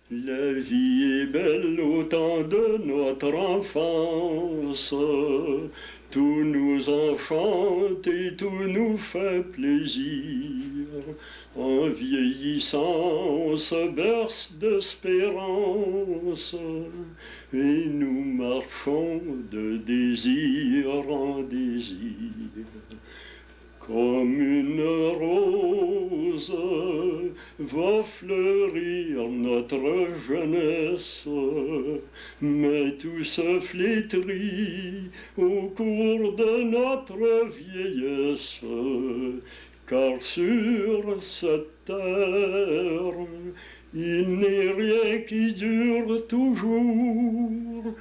La vie est belle au temps de notre enfance, tout nous enchante et tout nous fait plaisir. En vieillissant, on se berce d'espérance et nous marchons de désir en désir. Comme une rose va fleurir notre jeunesse, mais tout se flétrit au cours de notre vieillesse, car sur cette terre, il n'est rien qui dure toujours.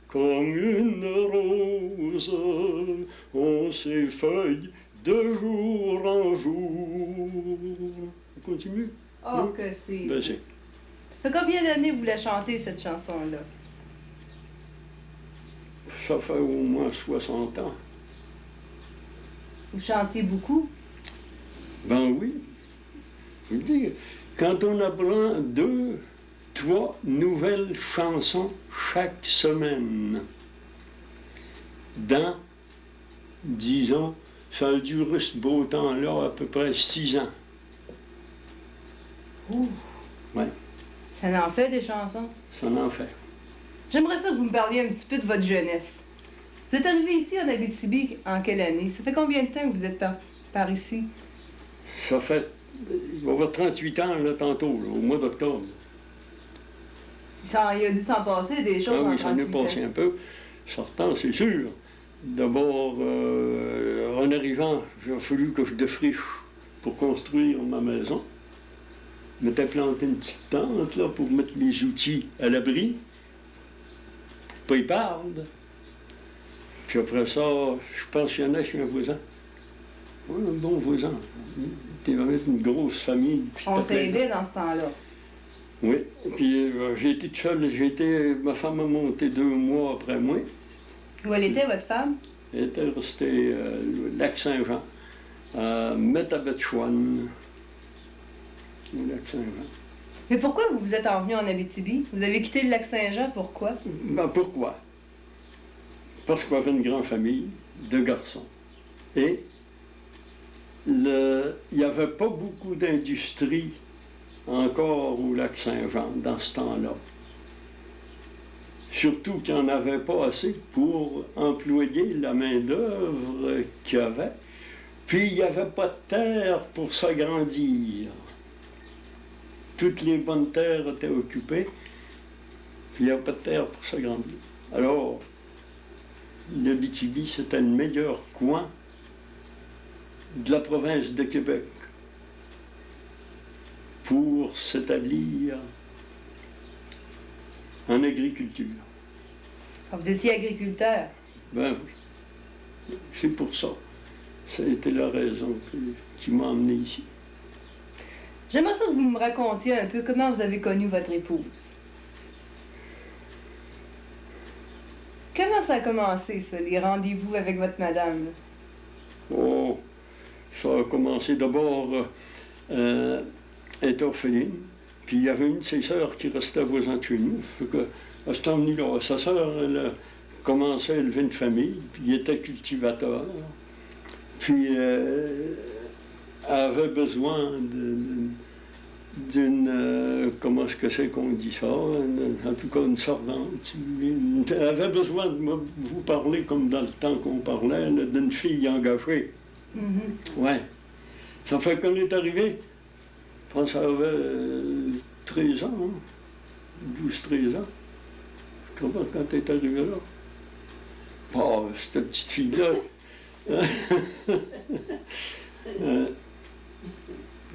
Comme une rose, on s'effeuille de jour en jour. On continue? Oh, non? Que c'est... Ben, c'est... Ça fait combien d'années vous la chantez, cette chanson-là? Ça fait au moins 60 ans. Vous chantiez beaucoup? Ben oui. Je veux dire, quand on apprend 2, 3 nouvelles chansons chaque semaine, dans, disons, ça a duré ce beau temps-là à peu près 6 ans. Ouh. Ouais. Ça en fait des chansons? Ça en fait. J'aimerais ça que vous me parliez un petit peu de votre jeunesse. Vous êtes arrivé ici en Abitibi en quelle année? Ça fait combien de temps que vous êtes par ici? Ça fait, il va y avoir 38 ans là, tantôt, là, au mois d'octobre. Il a dû s'en passer des choses en Oui, ça en est 38 ans. passé un peu. Sortant, c'est sûr. D'abord, en arrivant, il a fallu que je défriche pour construire ma maison. Je m'étais planté une petite tente là, pour mettre les outils à l'abri, pour pas y perdre. Puis après ça, je pensionnais chez un voisin. Oui, un bon voisin. C'était vraiment une grosse famille. On s'aidait dans ce temps-là. Oui, puis j'ai été tout seul. Ma femme a monté 2 mois après moi. Où elle était, votre femme? Elle était restée Lac-Saint-Jean, à Métabetchouane, au Lac-Saint-Jean. Mais pourquoi vous vous êtes envenu en Abitibi? Vous avez quitté le Lac-Saint-Jean, pourquoi? Ben, pourquoi? Parce qu'on avait une grande famille de garçons. Et il n'y avait pas beaucoup d'industrie encore au Lac-Saint-Jean dans ce temps-là. Surtout qu'il n'y en avait pas assez pour employer la main-d'œuvre qu'il y avait. Puis il n'y avait pas de terre pour s'agrandir. Toutes les bonnes terres étaient occupées, puis il n'y avait pas de terre pour s'agrandir. Alors, l'Abitibi, c'était le meilleur coin de la province de Québec pour s'établir en agriculture. Ah, vous étiez agriculteur? Ben oui, c'est pour ça. Ça a été la raison qui m'a emmené ici. J'aimerais ça que vous me racontiez un peu comment vous avez connu votre épouse. Comment ça a commencé, ça, les rendez-vous avec votre madame? Oh, ça a commencé d'abord, elle était orpheline, puis il y avait une de ses sœurs qui restait voisin de chez nous. À ce temps-là, sa sœur, elle commençait à élever une famille, puis il était cultivateur. Puis elle avait besoin d'une comment est-ce que c'est qu'on dit ça, en tout cas une servante. Elle avait besoin de vous parler comme dans le temps qu'on parlait, d'une fille engagée. Ouais. Ça fait qu'on est arrivé, je pense qu'elle avait 13 ans, hein? 12-13 ans. Comment quand tu es arrivé là? Oh, cette petite fille-là.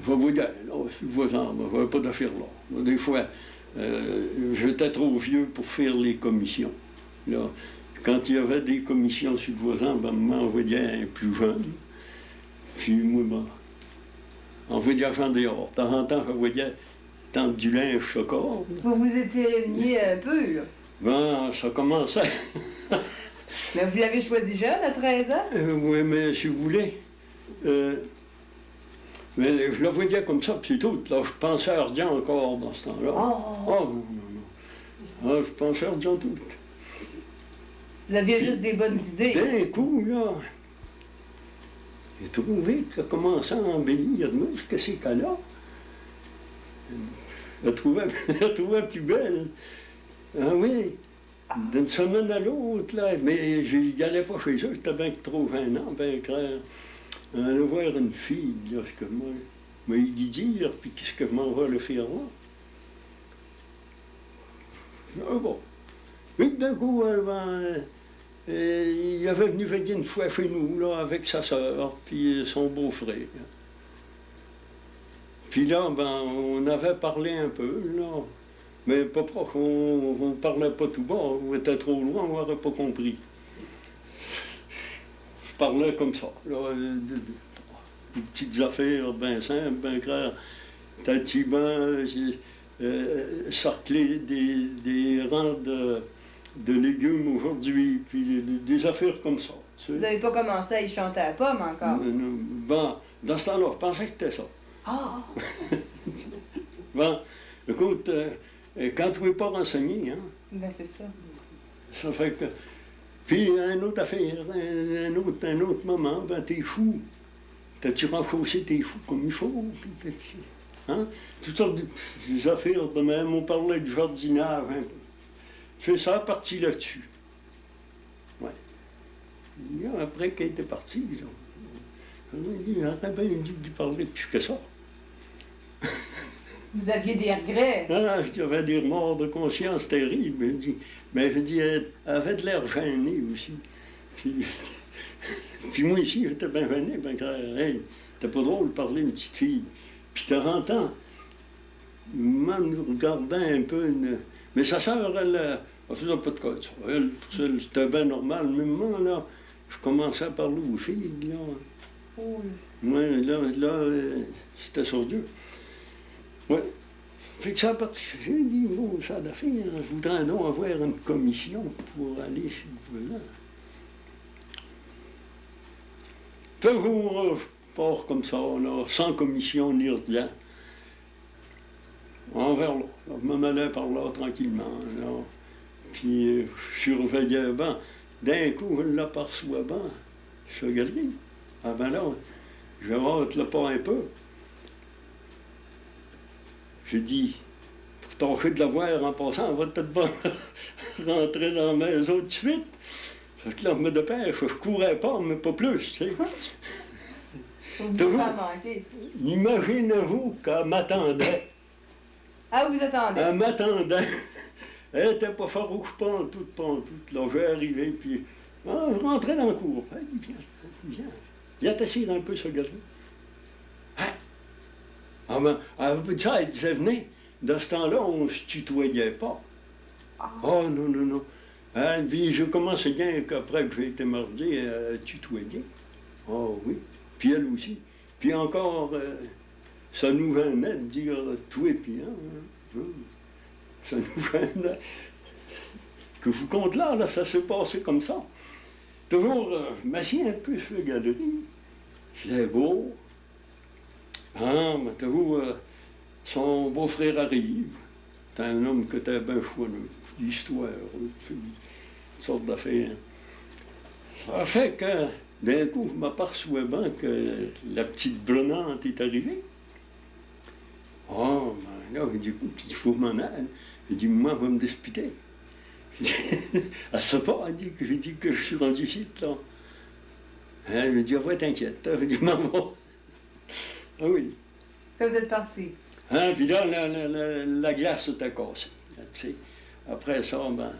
Je vais vous dire, là, je n'avais pas d'affaires là. Des fois, j'étais trop vieux pour faire les commissions. Là, quand il y avait des commissions sur le voisin, ben, m'envoyait un plus jeune. Puis moi, ben, envoyait l'argent dehors. De temps en temps, j'envoyais tant du linge sur corde. Vous vous étiez réunis un peu, là? Ben, ça commençait. Mais vous l'avez choisi jeune, à 13 ans? Oui, mais si vous voulez, Mais je la voyais comme ça, puis c'est tout. Là, je pensais à rien encore dans ce temps-là. Oh! Oh, non, non, non. Ah, je pensais à rien tout. Vous aviez juste des bonnes idées. D'un coup, là, j'ai trouvé qu'elle commençait à embellir nous, que ces cas-là. Je la trouvais plus belle. Ah oui, d'une semaine à l'autre, là. Mais je n'y allais pas chez eux, j'étais bien trop gênant, bien clair. Aller voir une fille, là, ce que moi, m'a dit dire, puis qu'est-ce que je m'en vais le faire là. Ah bon. Puis d'un coup, il avait venu veiller une fois chez nous, là, avec sa sœur, puis son beau-frère. Puis là, on avait parlé un peu, là, mais pas proche, on parlait pas tout bas, on était trop loin, on n'aurait pas compris. Je parlais comme ça, là, des petites affaires bien simples, bien claires. Tatiban, sarcler des rangs de légumes aujourd'hui, puis des affaires comme ça. Tu sais. Vous n'avez pas commencé à y chanter à la pomme encore? Bon, dans ce temps-là, je pensais que c'était ça. Ah! Bon, écoute, quand tu ne veux pas renseigner, hein, Ben, c'est ça. ça fait que... Puis, une autre affaire, un autre moment, ben, t'es fou. T'as-tu renforcé tes fous comme il faut? Hein? Toutes sortes d'affaires de même, on parlait du jardinage un peu. Tu fais ça, parti là-dessus. Ouais. Là, après qu'elle était partie, il aurait bien dû parler plus que ça. Vous aviez des regrets? Ah, j'avais des remords de conscience terribles. Mais je dis, elle avait de l'air gênée aussi. Puis moi ici, j'étais bien gêné, ben hey, c'était pas drôle de parler à une petite fille. Puis de temps en temps, même nous regardant un peu, mais sa sœur, elle faisait pas de cas de ça. Elle, c'était bien normal. Même moi, là, je commençais à parler aux filles, là. Oh. Ouais, là, c'était sur Dieu. Ouais. Fait que ça a parti. J'ai dit, bon, ça a fait, je voudrais donc avoir une commission pour aller chez le gouvernement. Toujours, je pars comme ça, là, sans commission ni rien. Envers là. Je me mêlais par là tranquillement. Là. Puis je surveillais, ben, d'un coup, je l'aperçois, ben, je galerie. Ah ben là, je rentre le pas un peu. J'ai dit, pour tâcher de la voir en passant, on va peut-être pas rentrer dans la maison tout de suite. Fait que là, je me dépêche, je courais pas, mais pas plus, tu sais. Vous ne pas manquer. Imaginez-vous qu'elle m'attendait. Ah, vous attendez? Elle m'attendait. Elle n'était pas farouche, pas en tout. Là, j'ai arrivé, puis je rentrais dans le cour. Elle dit, viens t'asseoir un peu sur le gazon. Hein? Ah ben, elle disait, venez. Dans ce temps-là, on ne se tutoyait pas. Oh non. Puis je commençais bien qu'après que j'ai été marié, à tutoyer. Oh oui. Puis elle aussi. Puis encore, ça nous venait de dire toi et puis hein. Ça nous venait. Que vous compte là, ça s'est passé comme ça. Toujours, je m'assieds un peu sur la galerie. Je disais, beau. Ah, mais toujours, son beau-frère arrive. C'est un homme qui était bien fou, l'histoire, toutes sortes d'affaires. Ça fait que, d'un coup, je m'aperçois bien que la petite brunante est arrivée. Oh, ben là, du coup, il faut m'en aller. J'ai dit, moi, je vais me disputer. Elle sait pas, elle dit que j'ai dit que je suis rendu ici, là. Elle me dit, ah ouais, t'inquiète. J'ai dit, maman. Ah oui. Quand vous êtes parti? Hein, puis là, la glace était cassée. Là, tu sais. Après ça, ben.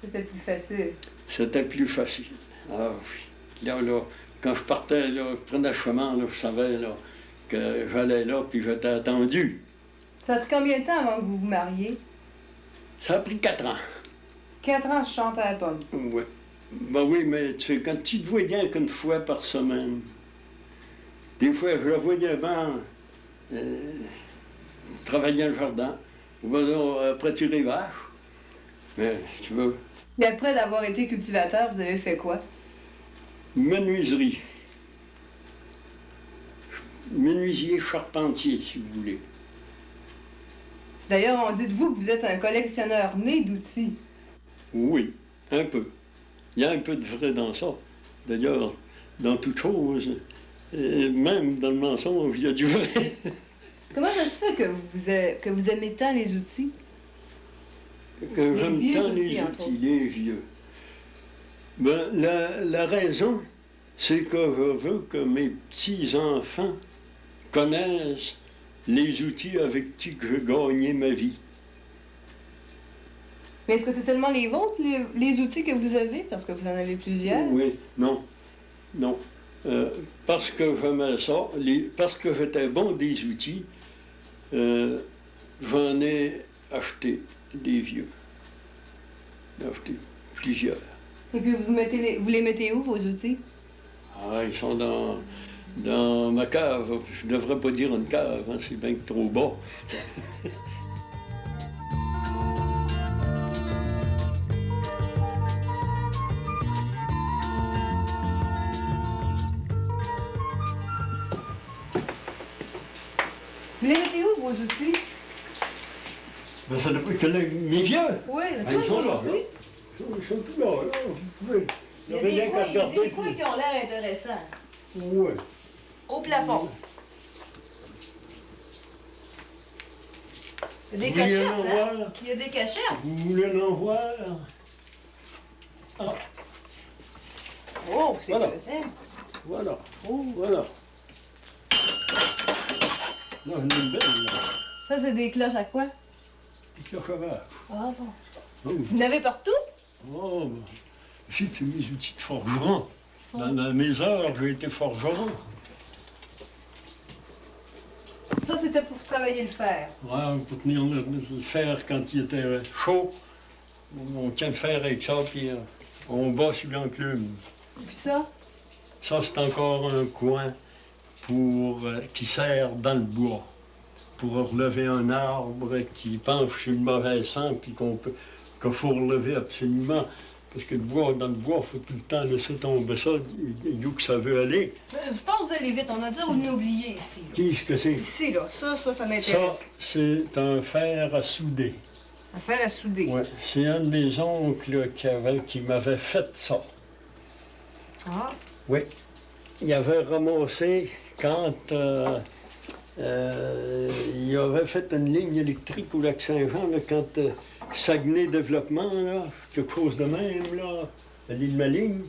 C'était plus facile. C'était plus facile. Ah oui. Là, quand je partais, là, je prenais le chemin, là, je savais là, que j'allais là, puis j'étais attendu. Ça a pris combien de temps avant que vous vous mariez? Ça a pris 4 ans. 4 ans, je chante à la pomme. Oui. Ben oui, mais tu sais, quand tu te voyais qu'une fois par semaine, des fois, je la voyais avant travailler le jardin, ou après tirer les vaches. Mais, tu veux, Et après d'avoir été cultivateur, vous avez fait quoi? menuiserie. menuisier charpentier, si vous voulez. D'ailleurs, on dit de vous que vous êtes un collectionneur né d'outils. Oui, un peu. Il y a un peu de vrai dans ça. D'ailleurs, dans toute chose, et même dans le mensonge, il y a du vrai. Comment ça se fait que vous aimez tant les outils? Que j'aime vieux tant outils, les entre outils, les vieux. Ben, la raison, c'est que je veux que mes petits-enfants connaissent les outils avec qui que j'ai gagné ma vie. Mais est-ce que c'est seulement les vôtres, les outils que vous avez? Parce que vous en avez plusieurs. Oui, non, non. Parce que j'aimais ça, parce que j'étais bon des outils, j'en ai acheté des vieux. J'ai acheté plusieurs. Et puis vous les mettez où, vos outils? Ah, ils sont dans ma cave. Je ne devrais pas dire une cave, hein, c'est bien trop bas. Vous les mettez où, vos outils? Ben, ça dépend que mes vieux. Oui, Ah, ils sont là, là. Ils sont tous là, là. Vous pouvez. Il y a des coins qui ont l'air intéressants. Oui. Au plafond. Il y a des Vous voulez cachettes, en hein? voir? Il y a des cachettes. Vous voulez en voir? Ah, Oh, c'est Voilà. intéressant. voilà. Oh, voilà. Là, une belle, là. Ça, c'est des cloches à quoi? Des cloches à vache. Ah bon. Oh, Vous en avez partout? oh, ben, c'est mes outils de forgeron. Dans mes heures, j'ai été forgeron. Ça, c'était pour travailler le fer. Ouais, pour tenir le fer quand il était chaud. On tient le fer avec ça, puis on bat sur l'enclume. Et puis ça? Ça, c'est encore un coin qui sert dans le bois, pour relever un arbre qui penche sur le mauvais sens, puis qu'il faut relever absolument. Parce que dans le bois, il faut tout le temps laisser tomber ça, d'où que ça veut aller. Je pense que vous allez vite. On a dit vous l'oubliez ici. Là. Qu'est-ce que c'est? Ici, là. Ça Ça, m'intéresse. c'est un fer à souder. Un fer à souder. Ouais, c'est un de mes oncles qui m'avait fait ça. Ah. Oui. Il avait ramassé quand il avait fait une ligne électrique au Lac-Saint-Jean, là, quand Saguenay Développement, là, quelque chose de même, là, à l'île Maligne.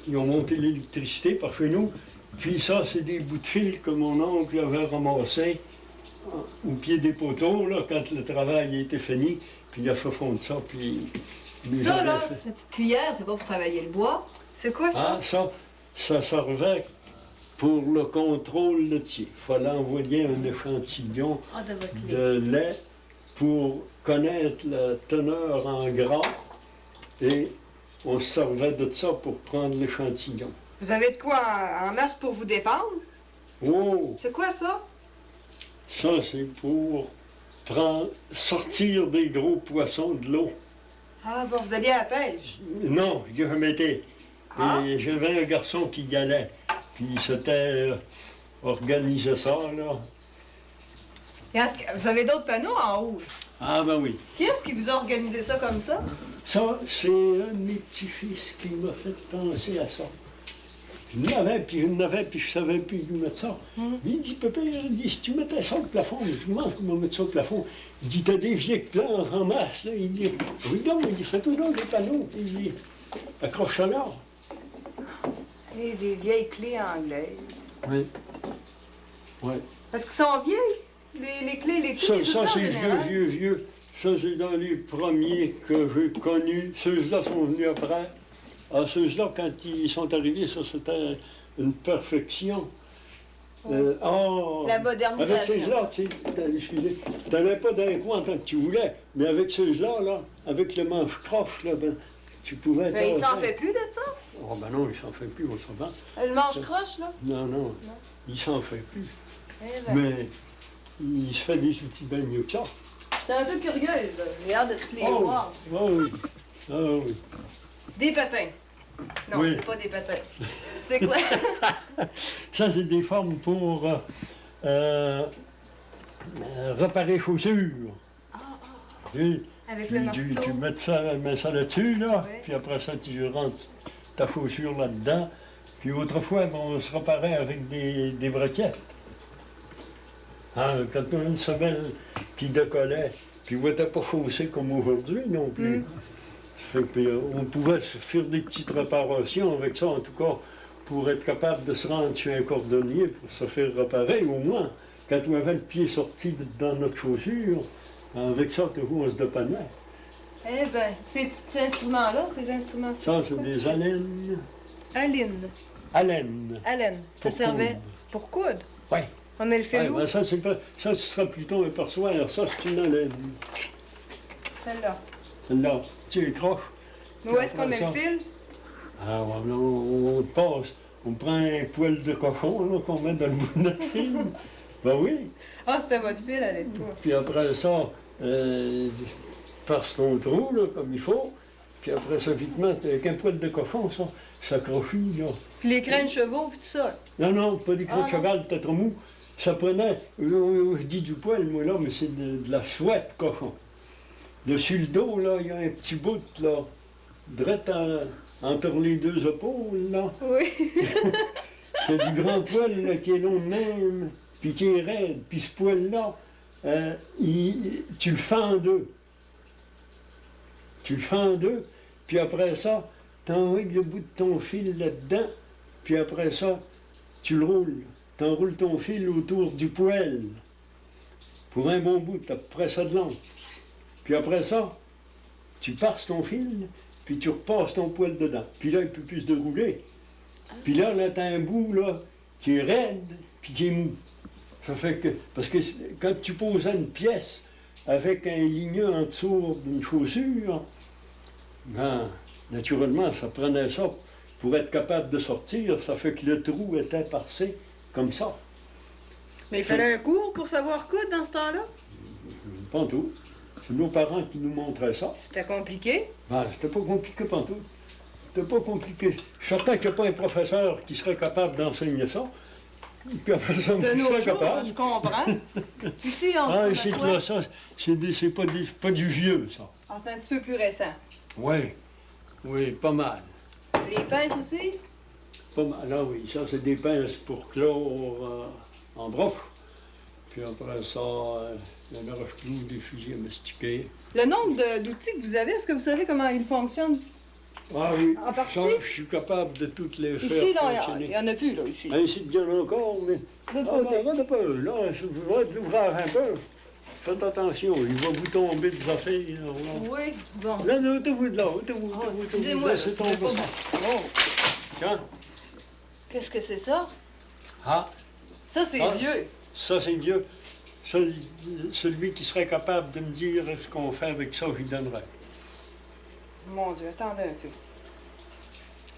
Ils ont monté l'électricité par chez nous. Puis ça, c'est des bouts de fil que mon oncle avait ramassés au pied des poteaux, là, quand le travail a été fini. Puis il a fait fondre ça, puis... Ça, là, la petite cuillère, c'est pas pour travailler le bois. C'est quoi ça? Ah, ça servait pour le contrôle laitier. Il fallait envoyer un échantillon De votre lait. de lait pour connaître la teneur en gras et on se servait de ça pour prendre l'échantillon. Vous avez de quoi en masse pour vous défendre? Oh, C'est quoi ça? ça c'est pour sortir des gros poissons de l'eau. Ah bon, vous alliez à la pêche. Non, je m'étais. Ah. Et j'avais un garçon qui y allait. Puis c'était organisé ça, là. Vous avez d'autres panneaux en haut. Ah ben oui. Qui est-ce qui vous a organisé ça comme ça? Ça, c'est un de mes petits-fils qui m'a fait penser à ça. Je n'avais, puis je n'avais, puis je savais plus où mettre ça. Il dit, papa, il dit, si tu mettais ça au plafond, je dis, comment je vais mettre ça au plafond? Il dit, t'as des vieilles plans en masse, là. Il dit, oui, donc, il dit, fais-toi donc des panneaux. Il dit, accroche ça là. Et des vieilles clés anglaises. Oui. Oui. Parce qu'ils sont vieilles, les clés, les clés. Ça c'est vieux. Ça, c'est dans les premiers que j'ai connus. Ceux-là sont venus après. Ah, ceux-là, quand ils sont arrivés, ça, c'était une perfection. La modernisation. Avec ceux-là, tu sais, t'allais pas dans les coins tant que tu voulais, mais avec ceux-là, là, avec le manche-croche, là, ben, tu pouvais... Mais il s'en fait plus de ça? Oh, ben non, il s'en fait plus, on s'en va. Le manche-croche, là? Non, il s'en fait plus. Eh ben. Mais il se fait des outils bien mieux que ça. J'étais un peu curieuse, là. J'ai hâte de toutes les voir. Ah oui. Ah oui. Des patins. Non, Oui. c'est pas des patins. C'est quoi? Ça, c'est des formes pour réparer chaussures. Tu, Avec le marteau. tu mets ça là-dessus, là, Oui. puis après ça, tu rentres ta chaussure là-dedans. Puis autrefois, bon, on se réparait avec des briquettes. Hein, quand on a une semelle qui décollait, puis on n'était pas chaussé comme aujourd'hui non plus. Fait que, on pouvait se faire des petites réparations avec ça, en tout cas, pour être capable de se rendre chez un cordonnier pour se faire réparer, au moins. Quand on avait le pied sorti dans notre chaussure, avec ça, toujours, on se dépannait. Eh bien, ces petits instruments-là, ces instruments-ci. Ça, c'est des haleines. Aline. Haleines. Allen. Ça Pour servait coudre. pour coudre. Oui. On met le fil où? Ça, c'est pas, ça, ce sera plutôt un perçoir. Ça, c'est une haleine. Celle-là. Celle-là, tu écroches. Mais où est-ce qu'on met le fil? Ah, on passe. On prend un poil de cochon là, qu'on met dans le bout de notre fil. Ben oui. Ah, c'était votre fil à l'époque. Puis après ça, perce ton trou, là, comme il faut. Puis après ça, vitement, avec un poil de cochon, ça crochit, là. Puis les crins de chevaux, puis tout ça. Non, non, pas des crocs de Ah, non. cheval, peut-être trop mou. Ça prenait, je dis du poil, moi, là, mais c'est de la chouette cochon. Dessus le dos, là, il y a un petit bout, là, drette entre les deux épaules, là. Oui. Il y a du grand poil, là, qui est long de même, puis qui est raide. Puis ce poil-là, tu le fais en deux. Tu le fais en deux, puis après ça, tu enroules le bout de ton fil là-dedans, puis après ça, tu le roules. Tu enroules ton fil autour du poêle pour un bon bout, après ça de long. Puis après ça, tu passes ton fil, puis tu repasses ton poêle dedans. Puis là, il peut plus se dérouler. Puis là, tu as un bout là, qui est raide, puis qui est mou. Ça fait que, parce que quand tu posais une pièce avec un ligneux en dessous d'une chaussure, ben, naturellement, ça prenait ça pour être capable de sortir. Ça fait que le trou était percé comme ça. Mais il fallait un cours pour savoir coudre dans ce temps-là? Pas tout. C'est nos parents qui nous montraient ça. C'était compliqué. Ben, c'était pas compliqué pantoute. C'était pas compliqué. Je suis certain qu'il n'y a pas un professeur qui serait capable d'enseigner ça. Puis après ça, De qui nos serait jours, capable. je comprends. Ici, on Ah, on a c'est quoi? là, ça, c'est pas du vieux, ça. Ah, c'est un petit peu plus récent. Oui. Oui, pas mal. Les pinces aussi? Pas mal. Ah oui, ça, c'est des pinces pour clore en broche. Puis après ça, le roche-clou, des fusils à mastiquer. Le nombre d'outils que vous avez, est-ce que vous savez comment ils fonctionnent? Ah oui, En partie? ça, je suis capable de toutes les faire Ici, non, il fonctionner. n'y en a plus, là, ici. Ah, ici, il y en a encore, mais... De l'autre Ah, côté. ben, regarde un peu, là, vous voyez de l'ouvrage un peu. Faites attention, il va vous tomber des affaires. Là, Oui, bon. là, là ôtez-vous de là, ôtez-vous, Ah, ôtez-vous, excusez-moi, laissez là, tomber je ça. Oh, Hein? qu'est-ce que c'est ça? Ah, Ça, c'est Ah. vieux. ça c'est vieux. Celui qui serait capable de me dire ce qu'on fait avec ça, je lui donnerais. Mon Dieu, attendez un peu.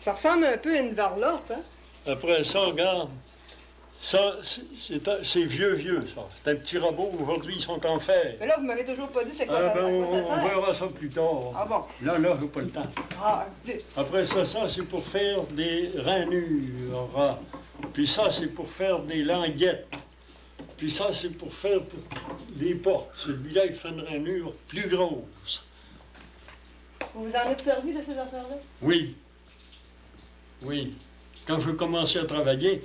Ça ressemble un peu à une varlope, hein? Après ça, regarde, ça, c'est vieux, ça. C'est un petit robot, aujourd'hui, ils sont en fer. Mais là, vous m'avez toujours pas dit c'est quoi, Ah, ça, ben, à quoi ça on sert. verra ça plus tard. Ah bon? Là, j'ai pas le temps. Ah, écoutez, Après ça, c'est pour faire des rainures. Puis ça, c'est pour faire des languettes. Puis ça, c'est pour faire les portes. Celui-là, il fait une rainure plus grosse. vous vous en êtes servi de ces affaires-là? Oui. Oui. Quand je commençais à travailler,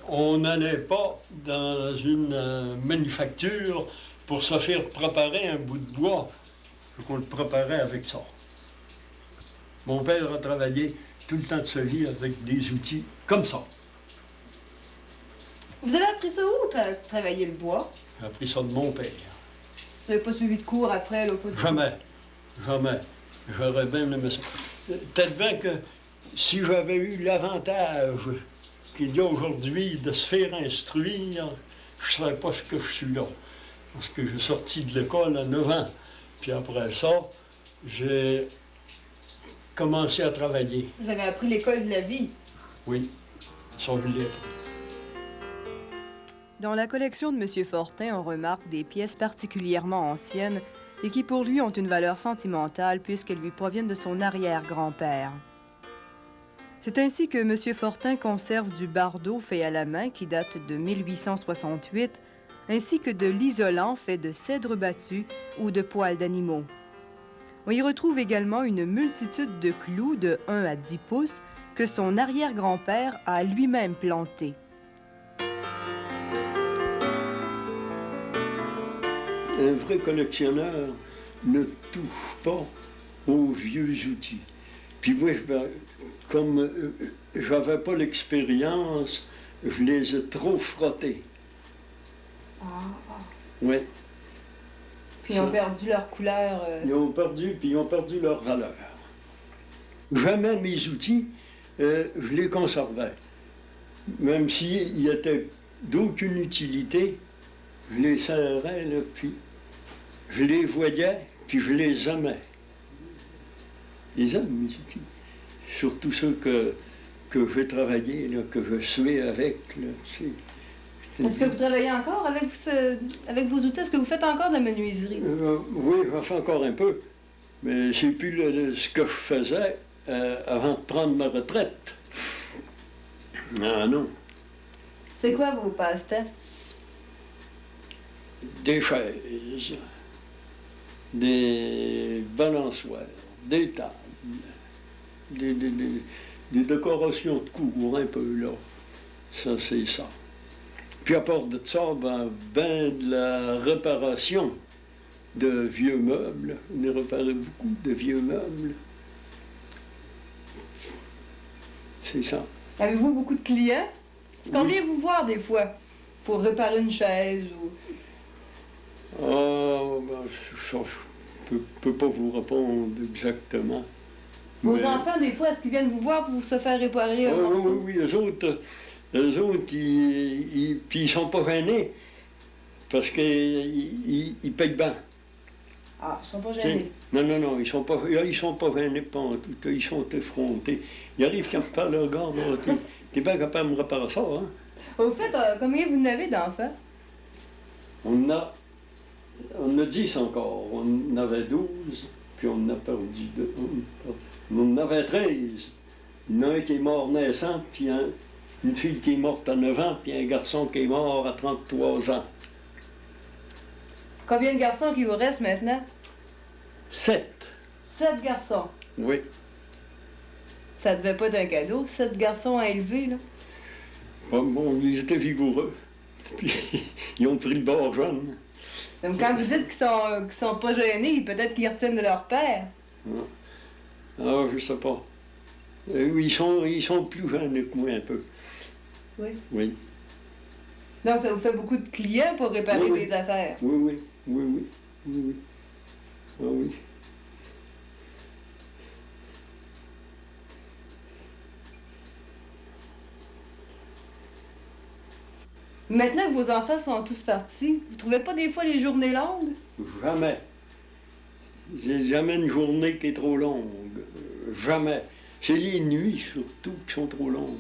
on n'allait pas dans une manufacture pour se faire préparer un bout de bois. Il faut qu'on le préparait avec ça. Mon père a travaillé tout le temps de sa vie avec des outils comme ça. Vous avez appris ça où, travailler le bois? J'ai appris ça de mon père. Vous n'avez pas suivi de cours après, là? Pas de... Jamais. Jamais. J'aurais bien aimé ça. Peut-être bien que si j'avais eu l'avantage qu'il y a aujourd'hui de se faire instruire, je ne serais pas ce que je suis là. Parce que j'ai sorti de l'école à 9 ans. Puis après ça, j'ai commencé à travailler. Vous avez appris l'école de la vie. Oui, ça je l'ai. Dans la collection de M. Fortin, on remarque des pièces particulièrement anciennes et qui pour lui ont une valeur sentimentale puisqu'elles lui proviennent de son arrière-grand-père. C'est ainsi que M. Fortin conserve du bardeau fait à la main qui date de 1868, ainsi que de l'isolant fait de cèdre battu ou de poils d'animaux. On y retrouve également une multitude de clous de 1 à 10 pouces que son arrière-grand-père a lui-même plantés. Un vrai collectionneur ne touche pas aux vieux outils. Puis moi, comme j'avais pas l'expérience, je les ai trop frottés. Oui. Puis ils ont perdu leur couleur. Ils ont perdu, puis ils ont perdu leur valeur. Jamais mes outils, je les conservais. Même s'ils étaient d'aucune utilité, je les serrais, là, puis je les voyais, puis je les aimais. Je les aime, mes outils. Surtout ceux que j'ai travaillés, là, que je suis avec. Là, tu sais. Est-ce que vous travaillez encore avec vos outils? Est-ce que vous faites encore de la menuiserie? Oui, j'en fais encore un peu. Mais c'est plus ce que je faisais avant de prendre ma retraite. Ah non. C'est quoi vos passe-temps? Des chaises, des balançoires, des tables, des décorations de cour un peu, là. Ça, c'est ça. Puis à part de ça, ben de la réparation de vieux meubles. On a réparé beaucoup de vieux meubles. C'est ça. Avez-vous beaucoup de clients? Est-ce qu'on Oui. vient vous voir des fois pour réparer une chaise ou... Je ne peux pas vous répondre exactement. Vos Mais- enfants, des fois, est-ce qu'ils viennent vous voir pour se faire réparer un Oui, morceau? oui, eux autres, puis ils sont pas gênés parce qu'ils payent bien. Ah, ils sont pas Tu sais. gênés. Non, ils sont pas gênés pas en tout, ils sont effrontés. Ils arrivent quand ils parlent, regarde, t'es bien capable de me réparer ça, hein? Au fait, combien vous en avez d'enfants? On a 10 encore, on en avait 12, puis on en a perdu 2. On en avait 13. Il y en a un qui est mort naissant, puis une fille qui est morte à 9 ans, puis un garçon qui est mort à 33 ans. Combien de garçons qui vous restent maintenant? 7, 7 garçons. oui. Ça devait pas être un cadeau, 7 garçons à élever, là. Bon, ils étaient vigoureux. Puis ils ont pris le bord jeune. Donc quand vous dites qu'ils sont pas gênés, peut-être qu'ils retiennent de leur père. Ah, je sais pas. Ils sont plus jeunes que moi un peu. Oui. Oui. Donc ça vous fait beaucoup de clients pour réparer Oui, oui. des affaires. Oui. Ah oui. Maintenant que vos enfants sont tous partis, vous trouvez pas des fois les journées longues? Jamais. J'ai jamais une journée qui est trop longue. Jamais. C'est les nuits surtout qui sont trop longues.